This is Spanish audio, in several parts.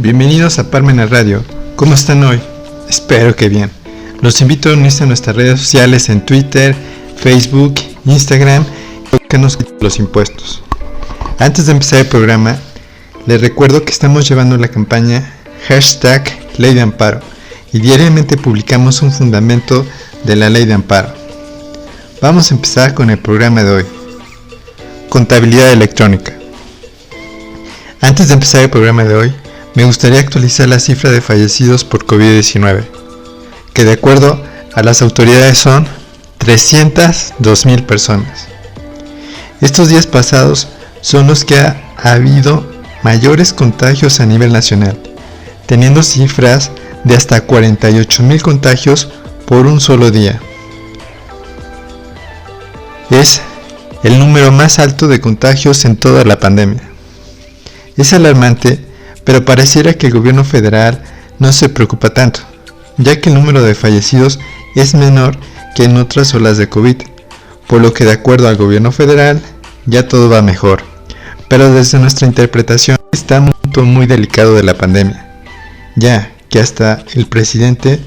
Bienvenidos a Parmenas Radio. ¿Cómo están hoy? Espero que bien. Los invito a unirse a nuestras redes sociales en Twitter, Facebook, Instagram, que nos quiten los impuestos. Antes de empezar el programa, les recuerdo que estamos llevando la campaña #Ley de Amparo y diariamente publicamos un fundamento de la Ley de Amparo. Vamos a empezar con el programa de hoy. Contabilidad electrónica. Antes de empezar el programa de hoy, me gustaría actualizar la cifra de fallecidos por COVID-19, que de acuerdo a las autoridades son 302,000 personas. Estos días pasados son los que ha habido mayores contagios a nivel nacional, teniendo cifras de hasta 48,000 contagios por un solo día. Es el número más alto de contagios en toda la pandemia. Es alarmante, pero pareciera que el gobierno federal no se preocupa tanto, ya que el número de fallecidos es menor que en otras olas de COVID, por lo que de acuerdo al gobierno federal ya todo va mejor. Pero desde nuestra interpretación está un punto muy delicado de la pandemia, ya que hasta el presidente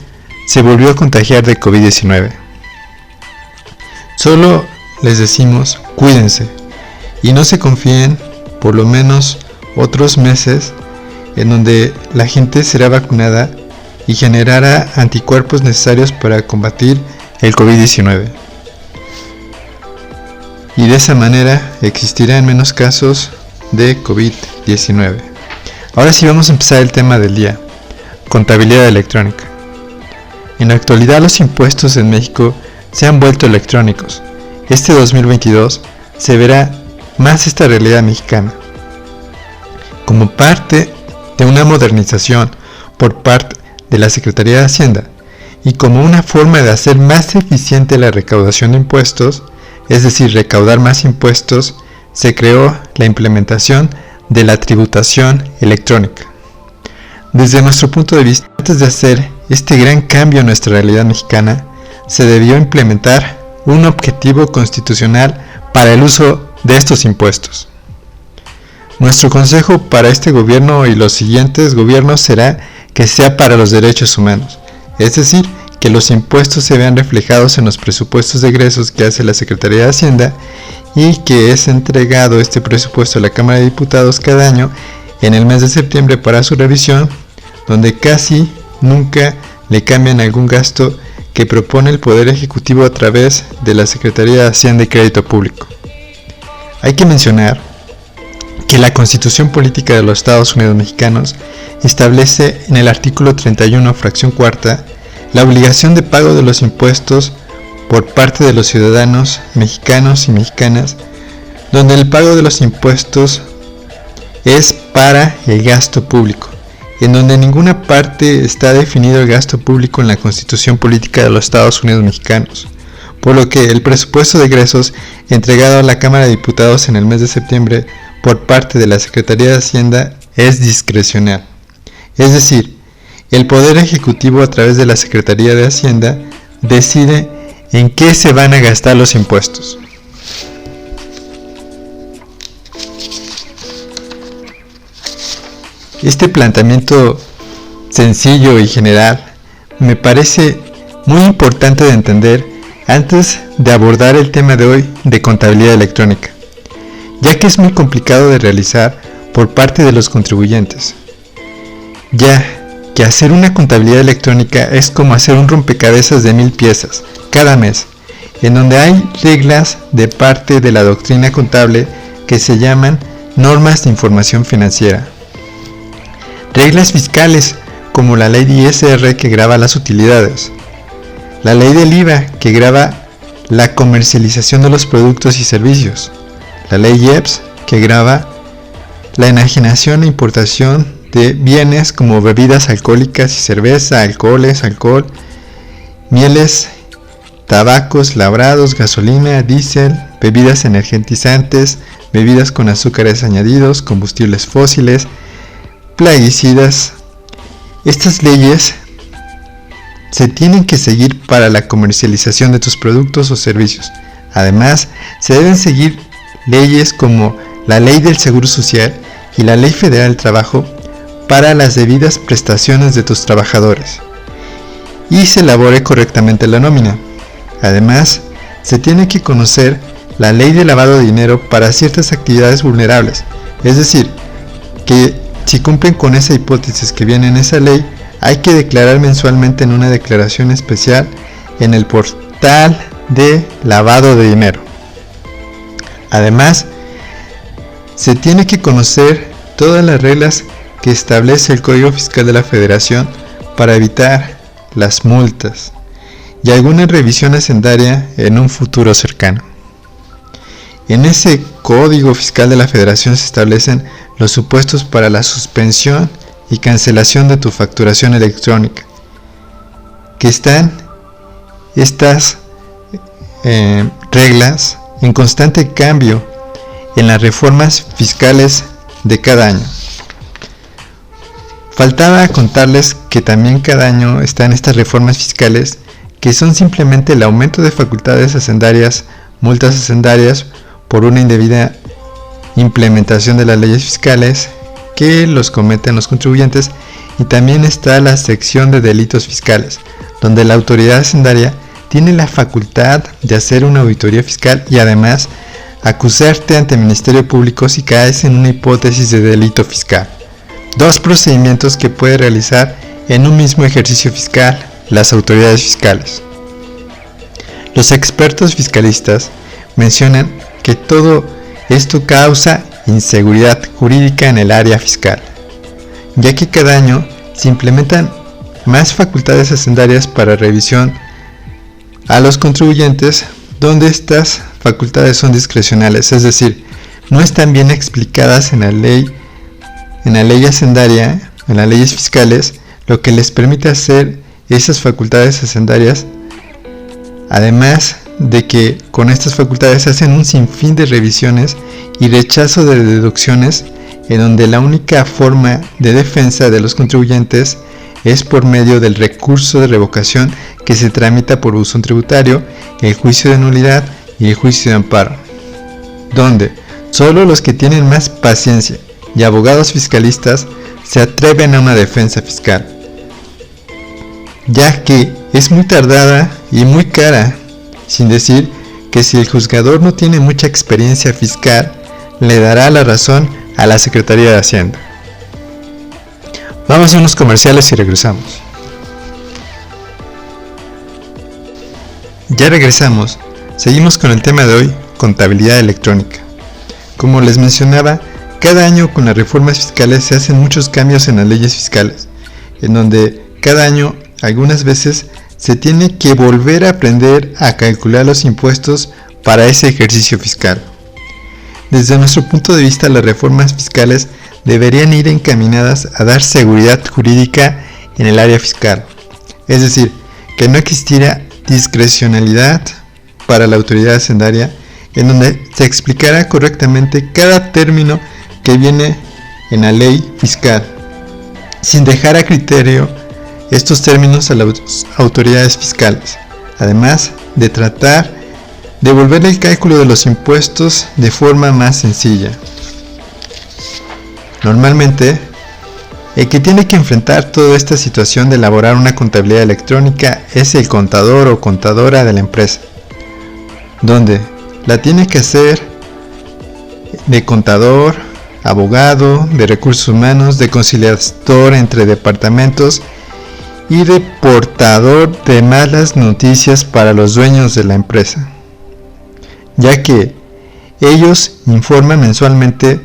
se volvió a contagiar de COVID-19. Solo les decimos, cuídense y no se confíen por lo menos otros meses en donde la gente será vacunada y generará anticuerpos necesarios para combatir el COVID-19. Y de esa manera existirán menos casos de COVID-19. Ahora sí vamos a empezar el tema del día, contabilidad electrónica. En la actualidad los impuestos en México se han vuelto electrónicos. Este 2022 se verá más esta realidad mexicana. Como parte de una modernización por parte de la Secretaría de Hacienda y como una forma de hacer más eficiente la recaudación de impuestos, es decir, recaudar más impuestos, se creó la implementación de la tributación electrónica. Desde nuestro punto de vista, antes de hacer este gran cambio en nuestra realidad mexicana, se debió implementar un objetivo constitucional para el uso de estos impuestos. Nuestro consejo para este gobierno y los siguientes gobiernos será que sea para los derechos humanos, es decir, que los impuestos se vean reflejados en los presupuestos de egresos que hace la Secretaría de Hacienda y que es entregado este presupuesto a la Cámara de Diputados cada año en el mes de septiembre para su revisión, donde casi nunca le cambian algún gasto que propone el Poder Ejecutivo a través de la Secretaría de Hacienda y Crédito Público. Hay que mencionar que la Constitución Política de los Estados Unidos Mexicanos establece en el artículo 31, fracción cuarta, la obligación de pago de los impuestos por parte de los ciudadanos mexicanos y mexicanas, donde el pago de los impuestos es para el gasto público, en donde en ninguna parte está definido el gasto público en la Constitución Política de los Estados Unidos Mexicanos, por lo que el presupuesto de egresos entregado a la Cámara de Diputados en el mes de septiembre por parte de la Secretaría de Hacienda es discrecional. Es decir, el Poder Ejecutivo a través de la Secretaría de Hacienda decide en qué se van a gastar los impuestos. Este planteamiento sencillo y general me parece muy importante de entender antes de abordar el tema de hoy de contabilidad electrónica, ya que es muy complicado de realizar por parte de los contribuyentes, ya que hacer una contabilidad electrónica es como hacer un rompecabezas de 1000 piezas cada mes, en donde hay reglas de parte de la doctrina contable que se llaman normas de información financiera, reglas fiscales como la ley de ISR que grava las utilidades, la ley del IVA que grava la comercialización de los productos y servicios, la ley IEPS que grava la enajenación e importación de bienes como bebidas alcohólicas y cerveza, alcoholes, alcohol, mieles, tabacos, labrados, gasolina, diésel, bebidas energetizantes, bebidas con azúcares añadidos, combustibles fósiles, plaguicidas. Estas leyes se tienen que seguir para la comercialización de tus productos o servicios. Además, se deben seguir leyes como la Ley del Seguro Social y la Ley Federal del Trabajo para las debidas prestaciones de tus trabajadores y se elabore correctamente la nómina. Además, se tiene que conocer la ley de lavado de dinero para ciertas actividades vulnerables, es decir, que si cumplen con esa hipótesis que viene en esa ley, hay que declarar mensualmente en una declaración especial en el portal de lavado de dinero. Además, se tiene que conocer todas las reglas que establece el Código Fiscal de la Federación para evitar las multas y alguna revisión hacendaria en un futuro cercano. En ese Código Fiscal de la Federación se establecen los supuestos para la suspensión y cancelación de tu facturación electrónica, que están estas reglas en constante cambio en las reformas fiscales de cada año. Faltaba contarles que también cada año están estas reformas fiscales que son simplemente el aumento de facultades hacendarias, multas hacendarias por una indebida implementación de las leyes fiscales que los cometen los contribuyentes, y también está la sección de delitos fiscales, donde la autoridad hacendaria tiene la facultad de hacer una auditoría fiscal y además acusarte ante el Ministerio Público si caes en una hipótesis de delito fiscal. Dos procedimientos que puede realizar en un mismo ejercicio fiscal las autoridades fiscales. Los expertos fiscalistas mencionan que todo esto causa inseguridad jurídica en el área fiscal, ya que cada año se implementan más facultades hacendarias para revisión a los contribuyentes, donde estas facultades son discrecionales, es decir, no están bien explicadas en la ley hacendaria, en las leyes fiscales, lo que les permite hacer esas facultades hacendarias. Además de que con estas facultades se hacen un sinfín de revisiones y rechazo de deducciones, en donde la única forma de defensa de los contribuyentes es por medio del recurso de revocación que se tramita por buzón tributario, el juicio de nulidad y el juicio de amparo, donde solo los que tienen más paciencia y abogados fiscalistas se atreven a una defensa fiscal, ya que es muy tardada y muy cara, sin decir que si el juzgador no tiene mucha experiencia fiscal, le dará la razón a la Secretaría de Hacienda. Vamos a unos comerciales y regresamos. Ya regresamos. Seguimos con el tema de hoy, contabilidad electrónica. Como les mencionaba, cada año con las reformas fiscales se hacen muchos cambios en las leyes fiscales, en donde cada año algunas veces se tiene que volver a aprender a calcular los impuestos para ese ejercicio fiscal. Desde nuestro punto de vista, las reformas fiscales deberían ir encaminadas a dar seguridad jurídica en el área fiscal, es decir, que no existiera discrecionalidad para la autoridad hacendaria, en donde se explicara correctamente cada término que viene en la ley fiscal, sin dejar a criterio estos términos a las autoridades fiscales, además de tratar de volver el cálculo de los impuestos de forma más sencilla. Normalmente, el que tiene que enfrentar toda esta situación de elaborar una contabilidad electrónica es el contador o contadora de la empresa, donde la tiene que hacer de contador, abogado, de recursos humanos, de conciliador entre departamentos y de portador de malas noticias para los dueños de la empresa, ya que ellos informan mensualmente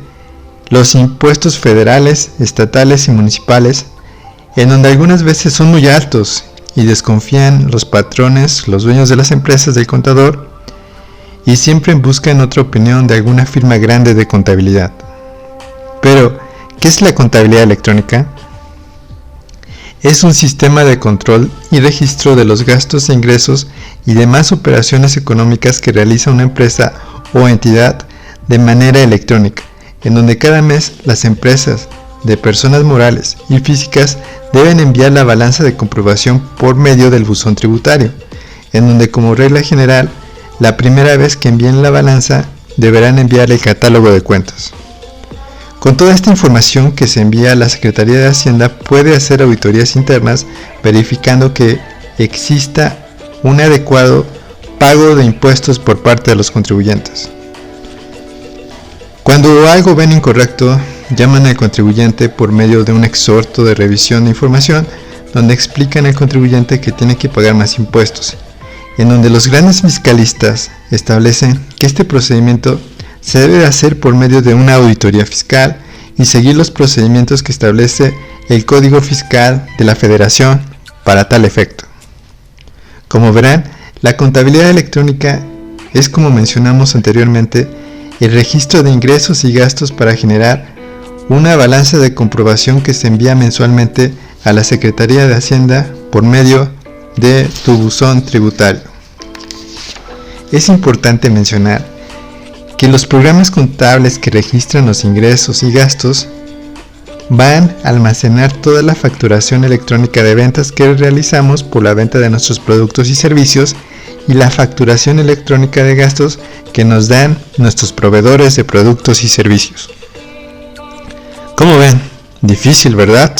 los impuestos federales, estatales y municipales, en donde algunas veces son muy altos y desconfían los patrones, los dueños de las empresas del contador, y siempre buscan otra opinión de alguna firma grande de contabilidad. Pero, ¿qué es la contabilidad electrónica? Es un sistema de control y registro de los gastos e ingresos y demás operaciones económicas que realiza una empresa o entidad de manera electrónica, en donde cada mes las empresas de personas morales y físicas deben enviar la balanza de comprobación por medio del buzón tributario, en donde como regla general, la primera vez que envíen la balanza deberán enviar el catálogo de cuentas. Con toda esta información que se envía a la Secretaría de Hacienda puede hacer auditorías internas verificando que exista un adecuado pago de impuestos por parte de los contribuyentes. Cuando algo ven incorrecto, llaman al contribuyente por medio de un exhorto de revisión de información donde explican al contribuyente que tiene que pagar más impuestos, en donde los grandes fiscalistas establecen que este procedimiento se debe de hacer por medio de una auditoría fiscal y seguir los procedimientos que establece el Código Fiscal de la Federación para tal efecto. Como verán, la contabilidad electrónica es, como mencionamos anteriormente, el registro de ingresos y gastos para generar una balanza de comprobación que se envía mensualmente a la Secretaría de Hacienda por medio de tu buzón tributario. Es importante mencionar que los programas contables que registran los ingresos y gastos van a almacenar toda la facturación electrónica de ventas que realizamos por la venta de nuestros productos y servicios y la facturación electrónica de gastos que nos dan nuestros proveedores de productos y servicios. ¿Cómo ven? Difícil, ¿verdad?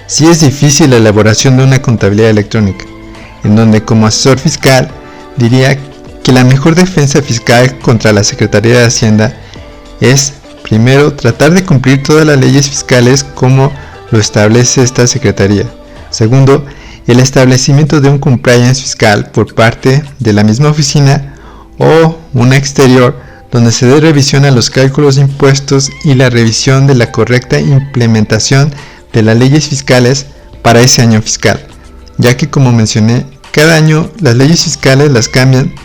Sí es difícil la elaboración de una contabilidad electrónica, en donde como asesor fiscal diría que la mejor defensa fiscal contra la Secretaría de Hacienda es, primero, tratar de cumplir todas las leyes fiscales como lo establece esta Secretaría. Segundo, el establecimiento de un compliance fiscal por parte de la misma oficina o una exterior donde se dé revisión a los cálculos de impuestos y la revisión de la correcta implementación de las leyes fiscales para ese año fiscal, ya que, como mencioné, cada año las leyes fiscales las cambian,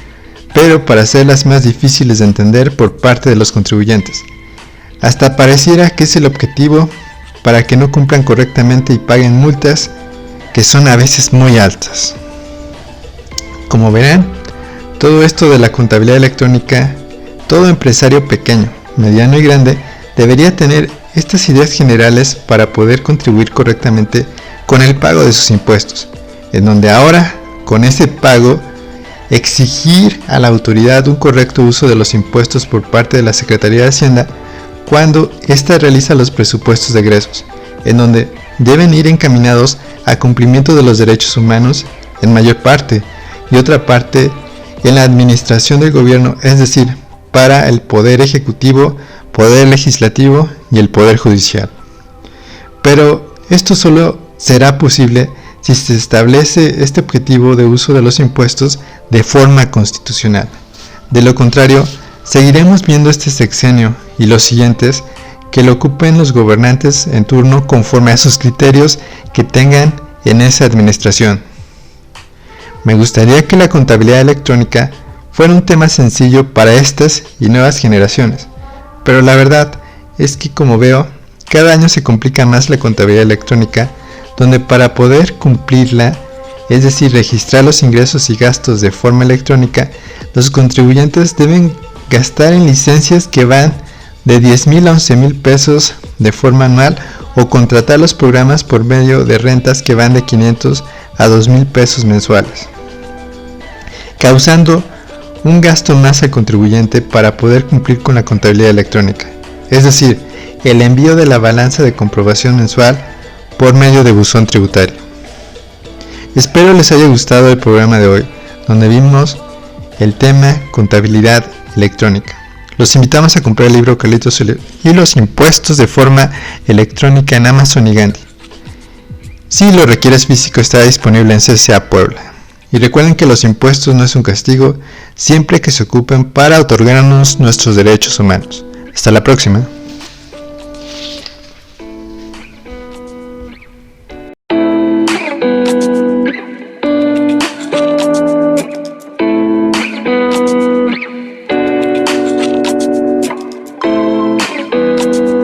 pero para hacerlas más difíciles de entender por parte de los contribuyentes. Hasta pareciera que es el objetivo para que no cumplan correctamente y paguen multas que son a veces muy altas. Como verán, todo esto de la contabilidad electrónica, todo empresario pequeño, mediano y grande debería tener estas ideas generales para poder contribuir correctamente con el pago de sus impuestos, en donde ahora, con ese pago, exigir a la autoridad un correcto uso de los impuestos por parte de la Secretaría de Hacienda cuando ésta realiza los presupuestos de egresos, en donde deben ir encaminados a cumplimiento de los derechos humanos en mayor parte y otra parte en la administración del gobierno, es decir, para el poder ejecutivo, poder legislativo y el poder judicial. Pero esto solo será posible si se establece este objetivo de uso de los impuestos de forma constitucional. De lo contrario, seguiremos viendo este sexenio y los siguientes que lo ocupen los gobernantes en turno conforme a sus criterios que tengan en esa administración. Me gustaría que la contabilidad electrónica fuera un tema sencillo para estas y nuevas generaciones, pero la verdad es que, como veo, cada año se complica más la contabilidad electrónica, donde para poder cumplirla, es decir, registrar los ingresos y gastos de forma electrónica, los contribuyentes deben gastar en licencias que van de 10,000 a 11,000 pesos de forma anual o contratar los programas por medio de rentas que van de 500 a 2,000 pesos mensuales, causando un gasto más al contribuyente para poder cumplir con la contabilidad electrónica, es decir, el envío de la balanza de comprobación mensual por medio de buzón tributario. Espero les haya gustado el programa de hoy, donde vimos el tema contabilidad electrónica. Los invitamos a comprar el libro Carlitos y los impuestos de forma electrónica en Amazon y Gandhi. Si lo requieres físico, está disponible en CCA Puebla. Y recuerden que los impuestos no es un castigo, siempre que se ocupen para otorgarnos nuestros derechos humanos. Hasta la próxima.